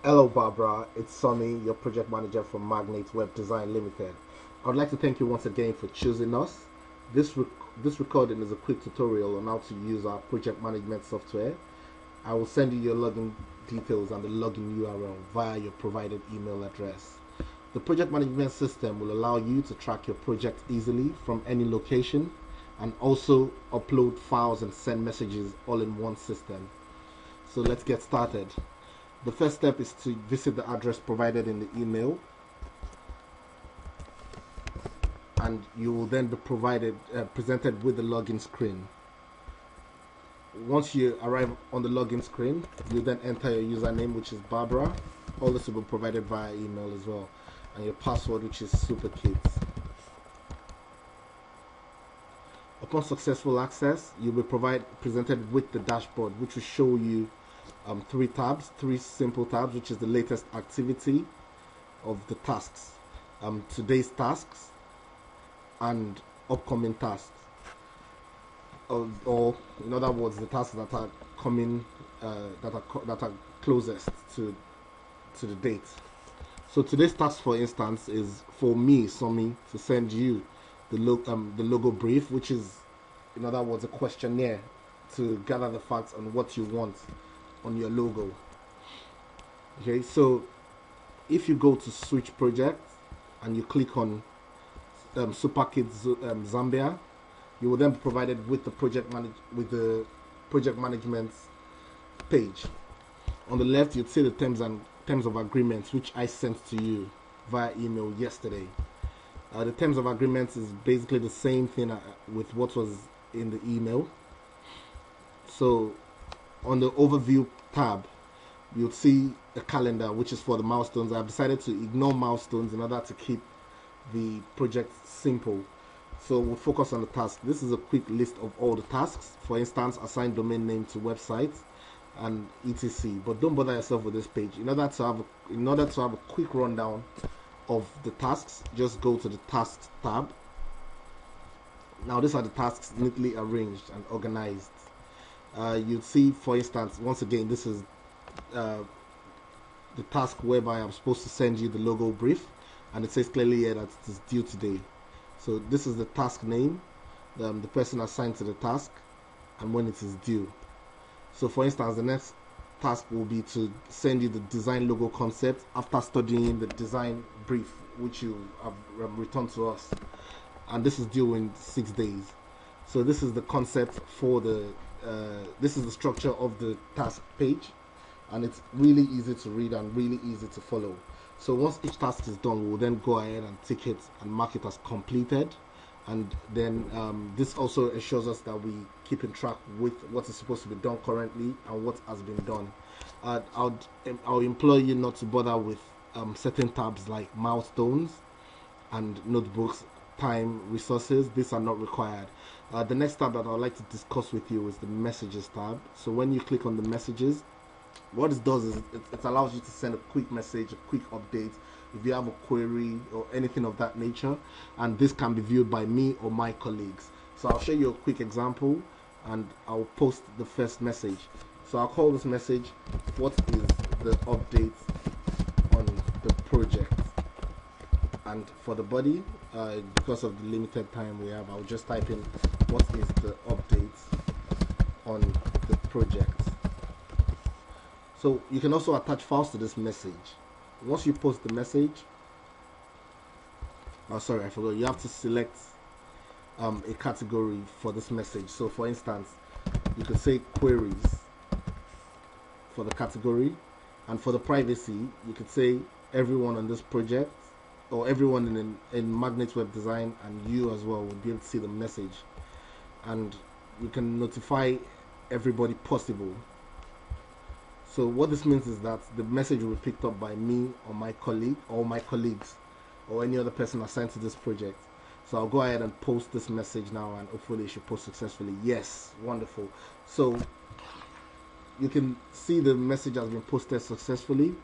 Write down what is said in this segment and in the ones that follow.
Hello, Barbara. It's Sonny, your project manager from Magnate Web Design Limited. I would like to thank you once again for choosing us. This this recording is a quick tutorial on how to use our project management software. I will send you your login details and the login URL via your provided email address. The project management system will allow you to track your project easily from any location and also upload files and send messages all in one system. So let's get started. The first step is to visit the address provided in the email, and you will then be presented with the login screen. Once you arrive on the login screen, you then enter your username, which is Barbara. All this will be provided via email as well, and your password, which is SuperKids. Upon successful access, you'll be presented with the dashboard, which will show you three simple tabs, which is the latest activity of the tasks, today's tasks, and upcoming tasks, or in other words, the tasks that are coming, that are closest to the date. So today's task, for instance, is for me, Somi, to send you the logo brief, which is, in other words, a questionnaire to gather the facts on what you want on your logo. Okay, so if you go to switch project and you click on SuperKids Zambia, you will then be provided with the project management page. On the left, you'd see the terms of agreements, which I sent to you via email yesterday. The terms of agreements is basically the same thing with what was in the email. So on the overview tab, you'll see a calendar, which is for the milestones. I've decided to ignore milestones in order to keep the project simple. So we'll focus on the task. This is a quick list of all the tasks. For instance, assign domain name to websites and etc. But don't bother yourself with this page. In order to have a quick rundown of the tasks, just go to the tasks tab. Now these are the tasks neatly arranged and organized. You'll see, for instance, once again, this is the task whereby I'm supposed to send you the logo brief, and it says clearly here that it is due today. So this is the task name, the person assigned to the task, and when it is due. So for instance, the next task will be to send you the design logo concept after studying the design brief, which you have returned to us, and this is due in 6 days. So this is the concept for this is the structure of the task page, and it's really easy to read and really easy to follow. So once each task is done, we'll then go ahead and tick it and mark it as completed, and then this also ensures us that we keep in track with what is supposed to be done currently and what has been done. I'll implore you not to bother with certain tabs like milestones and notebooks, time, resources. These are not required. The next tab that I would like to discuss with you is the messages tab. So when you click on the messages, what it does is it allows you to send a quick message, a quick update if you have a query or anything of that nature, and this can be viewed by me or my colleagues. So I'll show you a quick example and I'll post the first message. So I'll call this message, what is the update on the project? And for the body, because of the limited time we have, I'll just type in what is the update on the project. So you can also attach files to this message. Once you post the message, oh sorry, I forgot, you have to select a category for this message. So for instance, you could say queries for the category, and for the privacy, you could say everyone on this project, or everyone in Magnate Web Design, and you as well will be able to see the message, and you can notify everybody possible. So what this means is that the message will be picked up by me or my colleague or my colleagues or any other person assigned to this project. So I'll go ahead and post this message now, and hopefully it should post successfully. Yes, wonderful. So you can see the message has been posted successfully.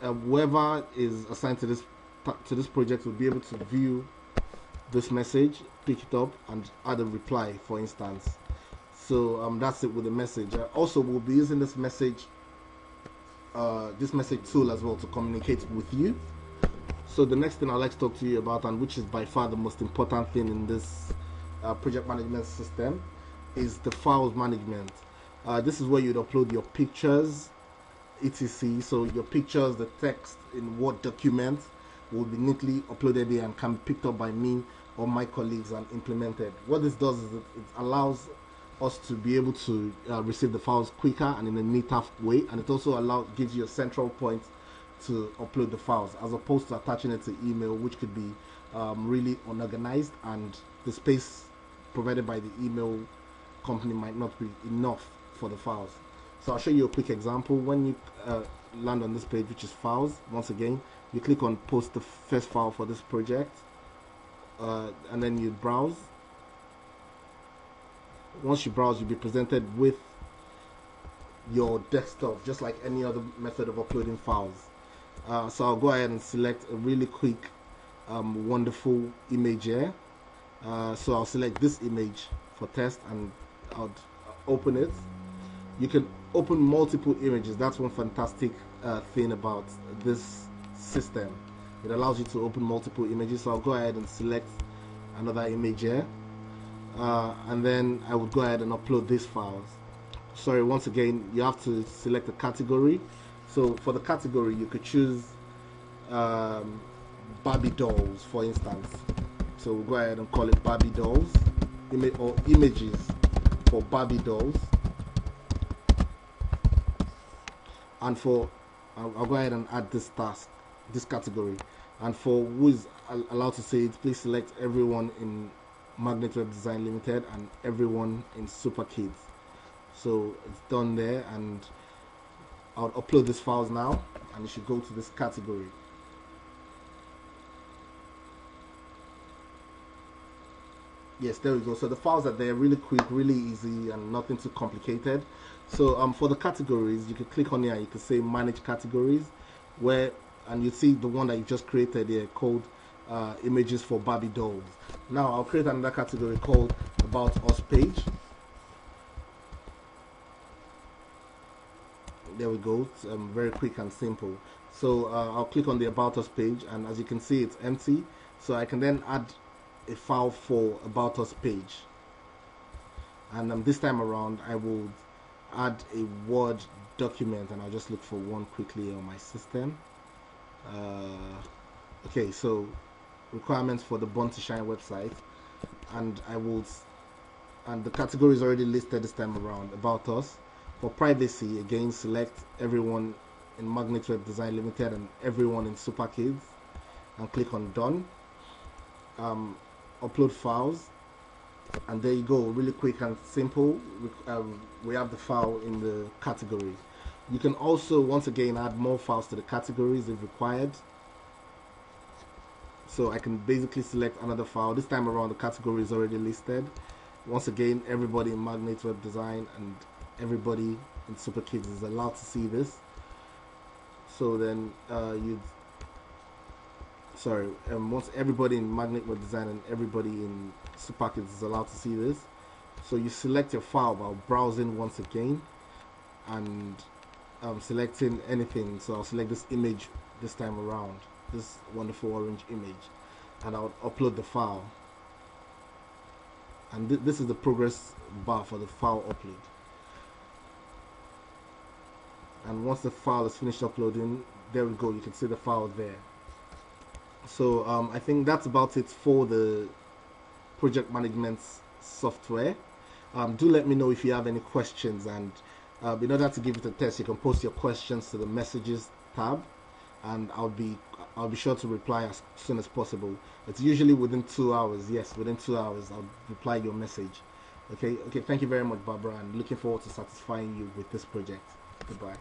Whoever is assigned to this project will be able to view this message, pick it up, and add a reply, for instance. So that's it with the message. Also, we'll be using this message this message tool as well to communicate with you. So the next thing I'd like to talk to you about, and which is by far the most important thing in this project management system, is the files management. This is where you'd upload your pictures, etc. So your pictures, the text in Word document will be neatly uploaded here and can be picked up by me or my colleagues and implemented. What this does is it allows us to be able to receive the files quicker and in a neater way, and it also gives you a central point to upload the files, as opposed to attaching it to email, which could be really unorganized, and the space provided by the email company might not be enough for the files. So I'll show you a quick example. When you land on this page, which is files, once again you click on post the first file for this project, and then you browse. Once you browse, you'll be presented with your desktop, just like any other method of uploading files. So I'll go ahead and select a really quick wonderful image here. So I'll select this image for test and I'll open it. You can open multiple images. That's one fantastic thing about this system. It allows you to open multiple images. So I'll go ahead and select another image here, and then I would go ahead and upload these files. Sorry, once again you have to select a category. So for the category you could choose Barbie dolls, for instance. So we'll go ahead and call it Barbie dolls, or images for Barbie dolls. And for I'll go ahead and add this category. And for who is allowed to say it, please select everyone in Magnet Web Design Limited and everyone in Super Kids. So it's done there, and I'll upload these files now, and you should go to this category. Yes, there we go. So the files are there, really quick, really easy, and nothing too complicated. So for the categories, you can click on here, you can say manage categories, and you see the one that you just created here called images for Barbie dolls. Now I'll create another category called About Us page. There we go. It's very quick and simple. So I'll click on the About Us page, and as you can see, it's empty. So I can then add a file for About Us page, and this time around I will add a Word document, and I'll just look for one quickly on my system. Okay, so requirements for the Born to Shine website, and the category is already listed this time around, About Us. For privacy, again, select everyone in Magnet Web Design Limited and everyone in Super Kids, and click on Done. Upload files, and there you go, really quick and simple. We have the file in the category. You can also, once again, add more files to the categories if required. So I can basically select another file. This time around the category is already listed. Once again, everybody in Magnet Web Design and everybody in Super Kids is allowed to see this. So then once everybody in Magnet Web Design and everybody in Super Kids is allowed to see this, so you select your file by browsing once again and selecting anything. So I'll select this image this time around, this wonderful orange image, and I'll upload the file. And this is the progress bar for the file upload. And once the file is finished uploading, there we go, you can see the file there. So I think that's about it for the project management software. Do let me know if you have any questions, and in order to give it a test, you can post your questions to the messages tab, and I'll be sure to reply as soon as possible. It's usually within 2 hours. Yes, within 2 hours I'll reply your message. Okay, thank you very much, Barbara, and looking forward to satisfying you with this project. Goodbye.